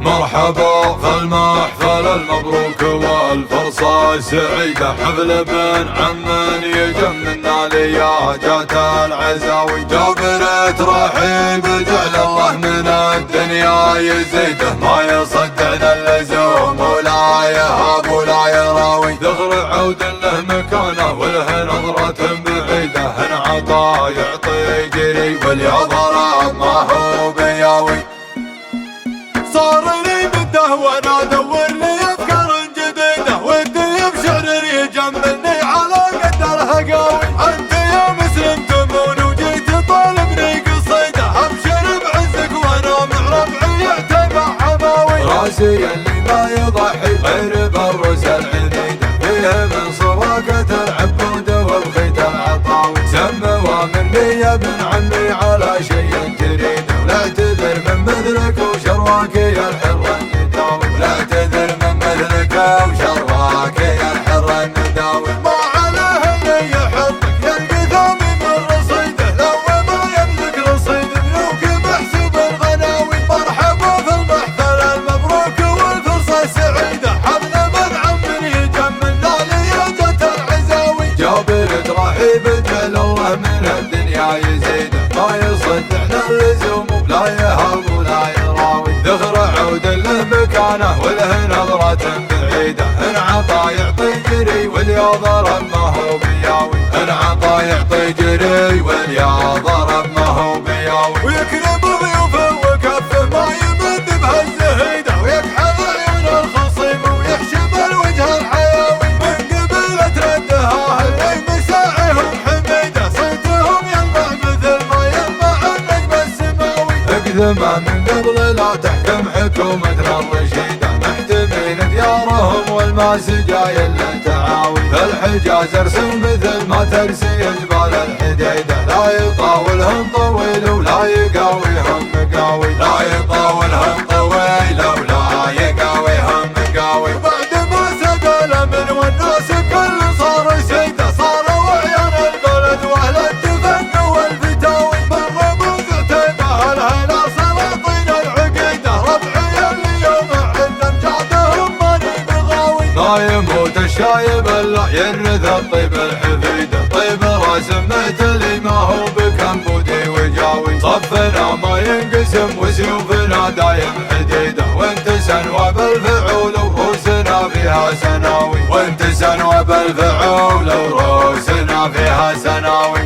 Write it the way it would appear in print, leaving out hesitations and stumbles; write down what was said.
مرحبا في المحفل المبروك والفرصة سعيدة، حفل ابن عم يجمنا ليا جات العزاوي. جابر ترحيب جعل الله من الدنيا يزيده، ما يصدعنا اللزوم ولا يهاب ولا يراوي. ذخر عود له مكانه وله نظرة بعيدة، هن عطا يعطي جري واليضرب ما هو بياوي. صار لي مده وانا ادور لي افكار جديده، ودي بشعر يجملني على قدرها قوي. انت يا مسلم تمون وجيت طالبني قصيده، ابشر بعزك وانا مع ربعي يعتبع حماوي. راسي اللي ما يضحي غير بالرز العنيده، فيه من صراقه العبود والخيط العطاوي. سموا مني يا ابن عمي على شيء تريده، لا تذر من مثلك وشرواك يا الحر النداوي. لا تذر من مثلك وشرواك يا الحر النداوي. ما عليه اللي يحطك يا القثامي من رصيده، لو ما يملك رصيد ملوك محسوب الغناوي. مرحبا في المحفل المبروك والفرصة سعيدة، حفل ابن عم يجملنا ليجة العزاوي. جابر ترحيب جعل الله من الدنيا يزيده، ما يصدعنا اللزوم ولا يهاب ولا يراوي. ذخر عود له مكانه وله نظرة بعيدة، ان عطا يعطي جري واليا ضرب ما هو بياوي. ان عطا يعطي جري واليا ضرب ما هو بياوي. ويكرم ضيوفه وكفه ما يمد بهالزهيده، ويكحل عيون الخصيم ويحشم الوجه الحياوي. من قبيلة ردها اللي مساعيهم حميده، صيتهم يلمع مثل ما يلمع النجم السماوي. اقدم من قبل لا تحكم حكومتنا الرشيده، محتمين ديارهم والماس جاي للتعاوي. الحجاز ارسم مثل ما ترسي جبال الحديده، لا يطاولهم طويل ولا يقاويهم مقاوي. لا يطاولهم طويل ولا يقاويهم مقاوي. وبعد ما سدل من والناس كل صار سيده، صاروا عيان البلد واهل الدفن والفتاوي. مر منذ عتيبه الهلا سلاطين العقيده، ربعي اليوم عندهم جعدهم ماني بغاوي. لا يموت الشايب الا يرث الطيب الحفيده، طيب راسم مثلي ما هو بكمبودي وجاوي. صفنا ما ينقسم وسيوفنا دايم حديده، وانت سنوى بالفعول ورؤوسنا فيها سناوي. وانت سنوى بالفعول ورؤوسنا فيها سناوي.